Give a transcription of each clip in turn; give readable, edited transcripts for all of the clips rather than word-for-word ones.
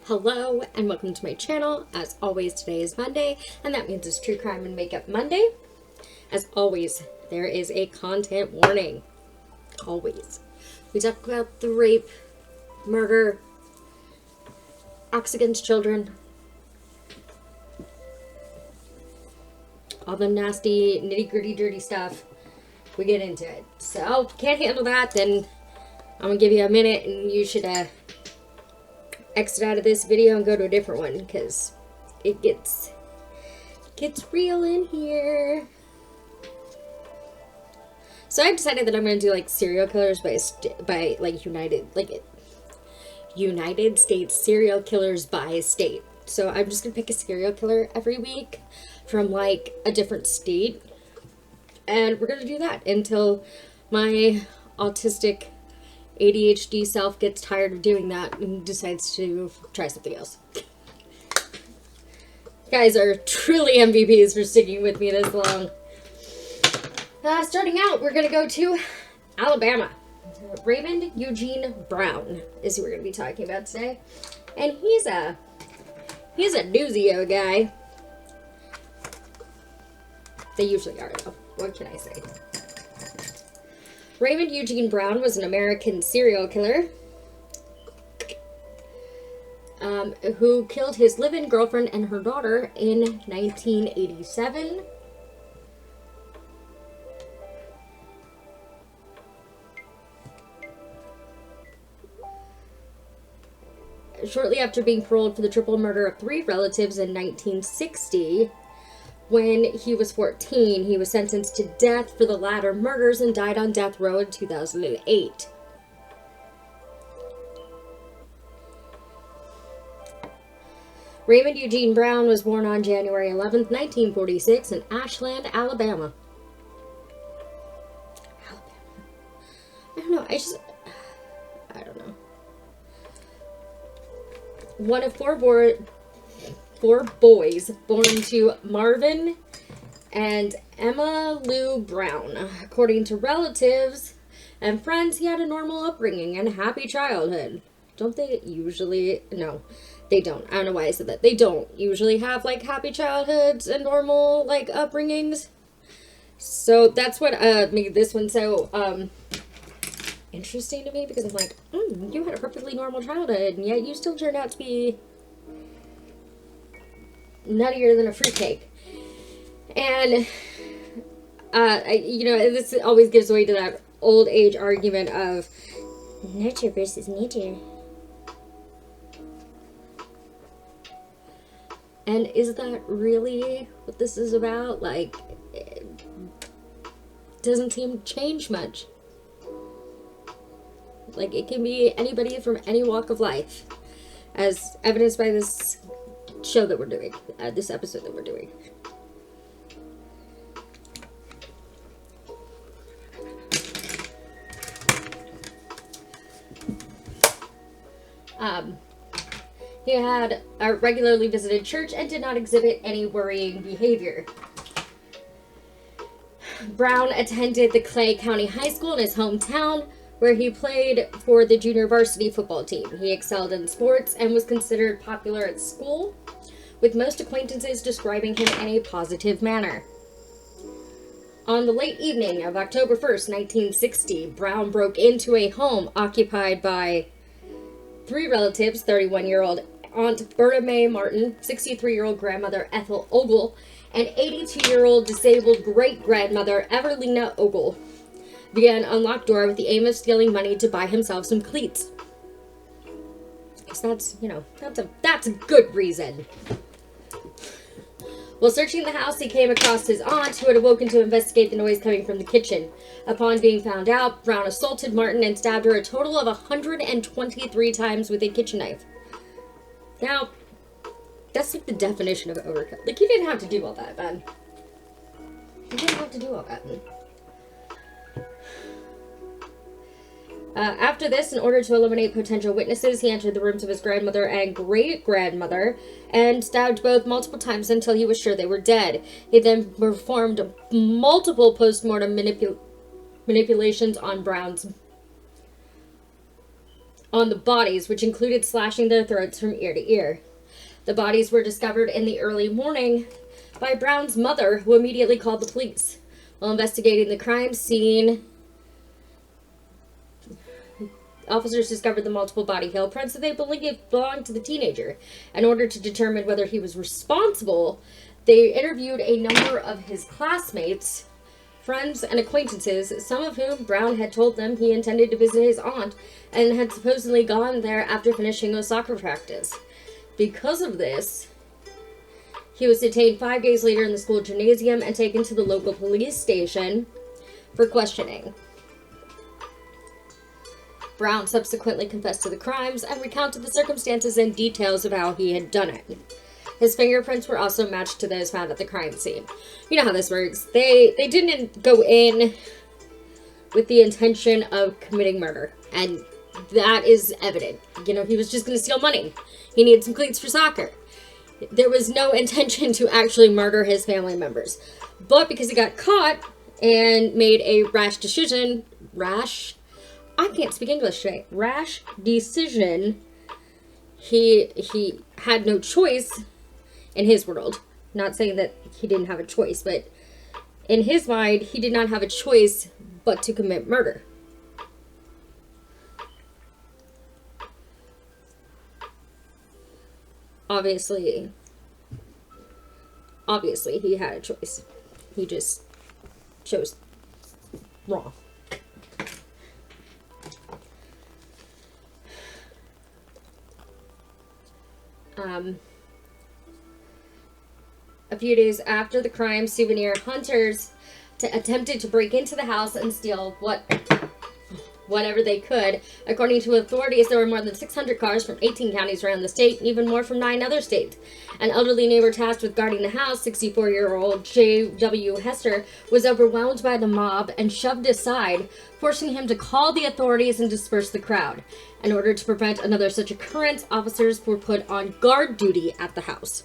Hello and welcome to my channel. As always, today is Monday, and that means it's True Crime and Makeup Monday. As always, there is a content warning. Always. We talk about the rape, murder, acts against children, all the nasty, nitty-gritty, dirty stuff. We get into it. So, if you can't handle that, then I'm gonna give you a minute and you should exit out of this video and go to a different one, because it gets real in here. So I've decided that I'm going to do like serial killers by like United States serial killers by state. So I'm just going to pick a serial killer every week from like a different state, and we're going to do that until my autistic ADHD self gets tired of doing that and decides to try something else. You guys are truly MVPs for sticking with me this long. Starting out, we're going to go to Alabama. Raymond Eugene Brown is who we're going to be talking about today. And he's a doozy of a guy. They usually are, though. What can I say? Raymond Eugene Brown was an American serial killer who killed his live-in girlfriend and her daughter in 1987. Shortly after being paroled for the triple murder of 3 relatives in 1960, when he was 14, he was sentenced to death for the latter murders and died on death row in 2008. Raymond Eugene Brown was born on January 11th, 1946 in Ashland, Alabama. I don't know, I don't know. One of four boys born to Marvin and Emma Lou Brown. According to relatives and friends, he had a normal upbringing and a happy childhood. Don't they usually? No, they don't. I don't know why I said that. They don't usually have like happy childhoods and normal like upbringings. So that's what made this one so interesting to me, because I'm like, you had a perfectly normal childhood, and yet you still turned out to be nuttier than a fruitcake. And you know, this always gives way to that old age argument of nurture versus nature. And is that really what this is about? Like, it doesn't seem to change much. Like, it can be anybody from any walk of life, as evidenced by this show that we're doing, this episode that we're doing. He had a regularly visited church and did not exhibit any worrying behavior. Brown attended the Clay County High School in his hometown, where he played for the junior varsity football team. He excelled in sports and was considered popular at school, with most acquaintances describing him in a positive manner. On the late evening of October 1st, 1960, Brown broke into a home occupied by 3 relatives: 31-year-old Aunt Berta Mae Martin, 63-year-old grandmother Ethel Ogle, and 82-year-old disabled great-grandmother Evelina Ogle, via an unlocked door with the aim of stealing money to buy himself some cleats. Because that's, you know, that's a good reason. While searching the house, he came across his aunt, who had awoken to investigate the noise coming from the kitchen. Upon being found out, Brown assaulted Martin and stabbed her a total of 123 times with a kitchen knife. Now, that's like the definition of overkill. Like, you didn't have to do all that, man. You didn't have to do all that, man. After this, in order to eliminate potential witnesses, he entered the rooms of his grandmother and great-grandmother and stabbed both multiple times until he was sure they were dead. He then performed multiple post-mortem manipulations on Brown's on the bodies, which included slashing their throats from ear to ear. The bodies were discovered in the early morning by Brown's mother, who immediately called the police. While investigating the crime scene, officers discovered the multiple body heel prints that they believed belonged to the teenager. In order to determine whether he was responsible, they interviewed a number of his classmates, friends, and acquaintances, some of whom Brown had told them he intended to visit his aunt and had supposedly gone there after finishing a soccer practice. Because of this, he was detained 5 days later in the school gymnasium and taken to the local police station for questioning. Brown subsequently confessed to the crimes and recounted the circumstances and details of how he had done it. His fingerprints were also matched to those found at the crime scene. You know how this works. They didn't go in with the intention of committing murder, and that is evident. You know, he was just going to steal money. He needed some cleats for soccer. There was no intention to actually murder his family members. But because he got caught and made a rash decision, I can't speak English today. Rash decision. He had no choice in his world. Not saying that he didn't have a choice, but in his mind, he did not have a choice but to commit murder. Obviously he had a choice. He just chose wrong. A few days after the crime, souvenir hunters attempted to break into the house and steal whatever they could. According to authorities, there were more than 600 cars from 18 counties around the state, and even more from 9 other states. An elderly neighbor tasked with guarding the house, 64-year-old J.W. Hester, was overwhelmed by the mob and shoved aside, forcing him to call the authorities and disperse the crowd. In order to prevent another such occurrence, officers were put on guard duty at the house.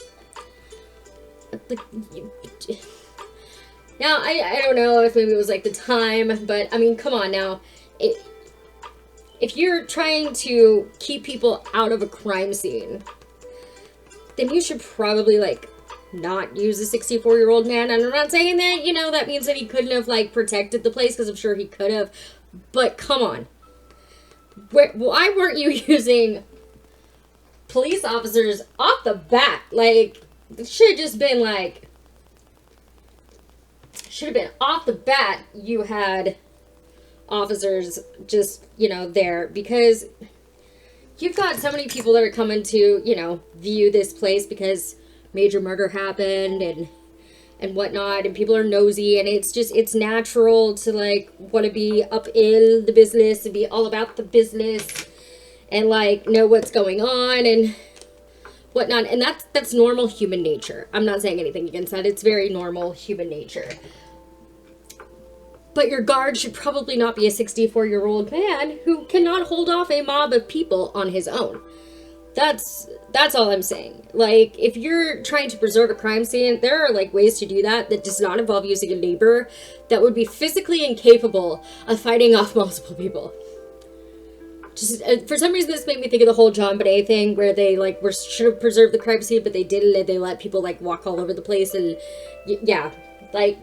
Now, I don't know if maybe it was like the time, but I mean, come on now. If you're trying to keep people out of a crime scene, then you should probably, like, not use a 64-year-old man. And I'm not saying that, you know, that means that he couldn't have, like, protected the place, because I'm sure he could have. But come on. Why weren't you using police officers off the bat? Like, it should have just been, like, off the bat, you had officers just, you know, there, because you've got so many people that are coming to, you know, view this place because major murder happened and whatnot, and people are nosy, and it's natural to, like, want to be up in the business and be all about the business and, like, know what's going on and whatnot, and that's normal human nature. I'm not saying anything against that. It's very normal human nature. But your guard should probably not be a 64-year-old man who cannot hold off a mob of people on his own. That's all I'm saying. Like, if you're trying to preserve a crime scene, there are, like, ways to do that does not involve using a neighbor that would be physically incapable of fighting off multiple people. Just, for some reason, this made me think of the whole John Bonet thing, where they, like, should have preserved the crime scene, but they didn't, and they let people, like, walk all over the place, and, yeah, like,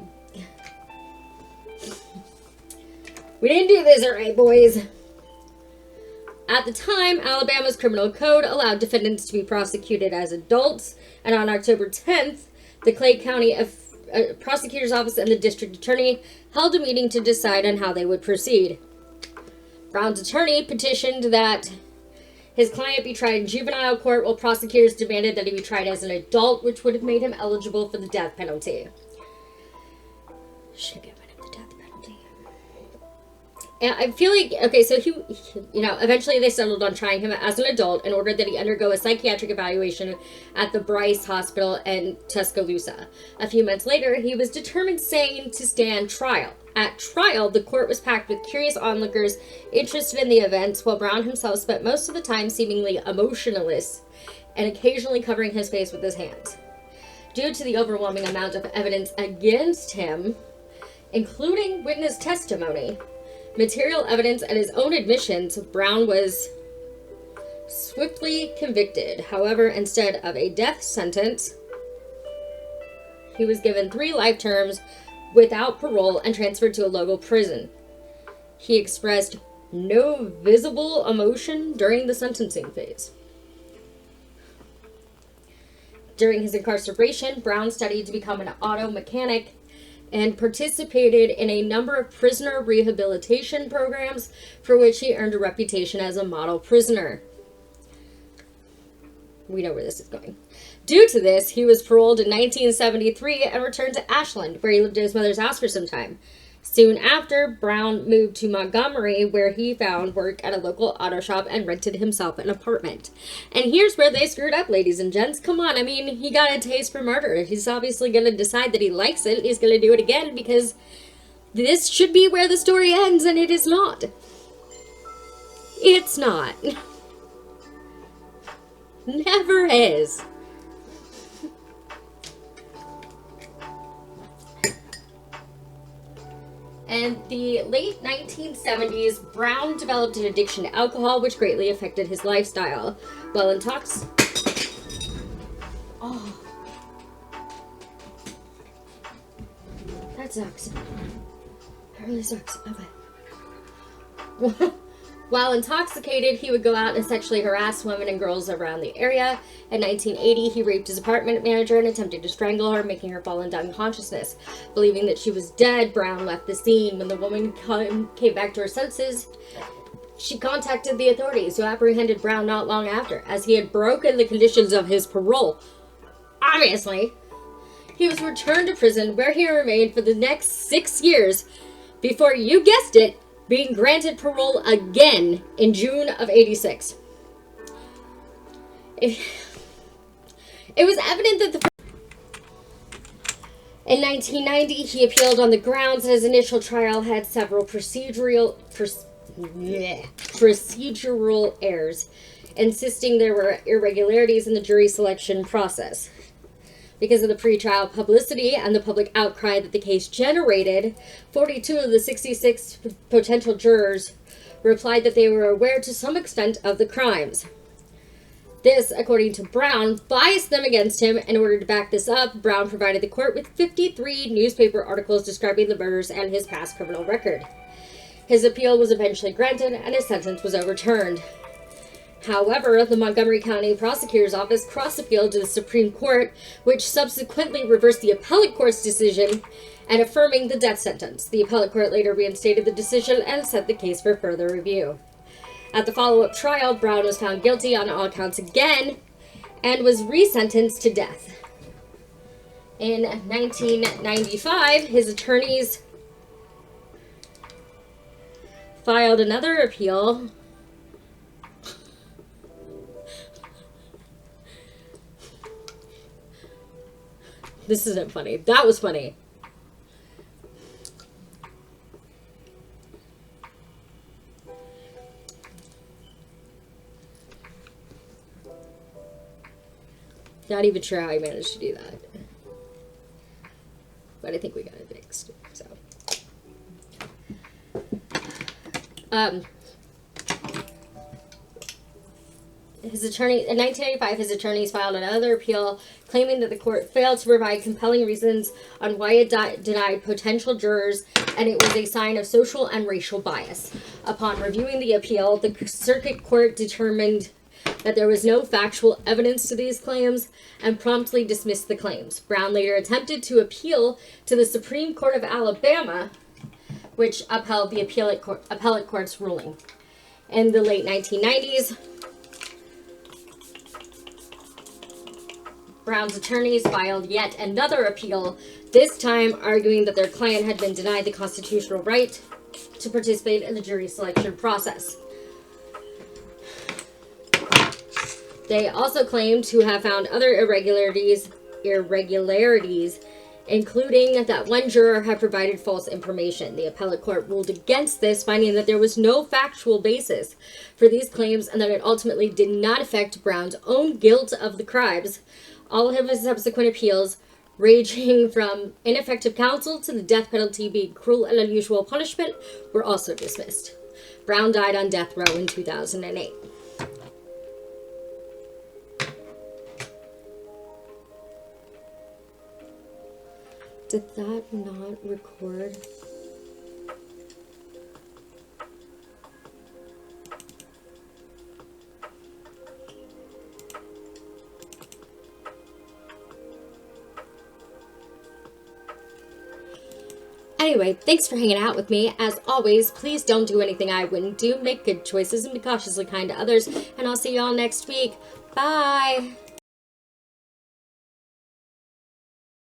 we didn't do this right, boys. At the time, Alabama's criminal code allowed defendants to be prosecuted as adults, and on October 10th, the Clay County Prosecutor's Office and the District Attorney held a meeting to decide on how they would proceed. Brown's attorney petitioned that his client be tried in juvenile court, while prosecutors demanded that he be tried as an adult, which would have made him eligible for the death penalty. Should have given him the death penalty. And I feel like, okay, so he, you know, eventually they settled on trying him as an adult and ordered that he undergo a psychiatric evaluation at the Bryce Hospital in Tuscaloosa. A few months later, he was determined sane to stand trial. At trial, the court was packed with curious onlookers interested in the events, while Brown himself spent most of the time seemingly emotionless and occasionally covering his face with his hands. Due to the overwhelming amount of evidence against him, including witness testimony, material evidence, and his own admissions, Brown was swiftly convicted. However, instead of a death sentence, he was given 3 life terms without parole and transferred to a local prison. He expressed no visible emotion during the sentencing phase. During his incarceration, Brown studied to become an auto mechanic and participated in a number of prisoner rehabilitation programs for which he earned a reputation as a model prisoner. We know where this is going. Due to this, he was paroled in 1973 and returned to Ashland, where he lived at his mother's house for some time. Soon after, Brown moved to Montgomery, where he found work at a local auto shop and rented himself an apartment. And here's where they screwed up, ladies and gents. Come on, I mean, he got a taste for murder. He's obviously going to decide that he likes it. He's going to do it again because this should be where the story ends, and it is not. It's not. Never is. In the late 1970s, Brown developed an addiction to alcohol, which greatly affected his lifestyle. While intoxicated... Oh. That sucks. That really sucks. Okay. While intoxicated, he would go out and sexually harass women and girls around the area. In 1980, he raped his apartment manager and attempted to strangle her, making her fall into unconsciousness. Believing that she was dead, Brown left the scene. When the woman came back to her senses, she contacted the authorities, who apprehended Brown not long after, as he had broken the conditions of his parole. Obviously, he was returned to prison, where he remained for the next 6 years, before, you guessed it, being granted parole again in June of '86. It was evident that in 1990, he appealed on the grounds that his initial trial had several procedural errors, insisting there were irregularities in the jury selection process. Because of the pretrial publicity and the public outcry that the case generated, 42 of the 66 potential jurors replied that they were aware to some extent of the crimes. This, according to Brown, biased them against him. In order to back this up, Brown provided the court with 53 newspaper articles describing the murders and his past criminal record. His appeal was eventually granted, and his sentence was overturned. However, the Montgomery County Prosecutor's Office cross-appealed to the Supreme Court, which subsequently reversed the appellate court's decision and affirming the death sentence. The appellate court later reinstated the decision and set the case for further review. At the follow-up trial, Brown was found guilty on all counts again and was resentenced to death. In 1995, his attorneys filed another appeal This isn't funny. That was funny. Not even sure how I managed to do that. But I think we got it fixed. So. His attorney, in 1985, his attorneys filed another appeal claiming that the court failed to provide compelling reasons on why it denied potential jurors, and it was a sign of social and racial bias. Upon reviewing the appeal, the circuit court determined that there was no factual evidence to these claims and promptly dismissed the claims. Brown later attempted to appeal to the Supreme Court of Alabama, which upheld the appellate court's ruling. In the late 1990s, Brown's attorneys filed yet another appeal, this time arguing that their client had been denied the constitutional right to participate in the jury selection process. They also claimed to have found other irregularities, including that one juror had provided false information. The appellate court ruled against this, finding that there was no factual basis for these claims and that it ultimately did not affect Brown's own guilt of the crimes. All of his subsequent appeals, ranging from ineffective counsel to the death penalty being cruel and unusual punishment, were also dismissed. Brown died on death row in 2008. Did that not record? Anyway, thanks for hanging out with me. As always, please don't do anything I wouldn't do. Make good choices and be cautiously kind to others. And I'll see y'all next week. Bye!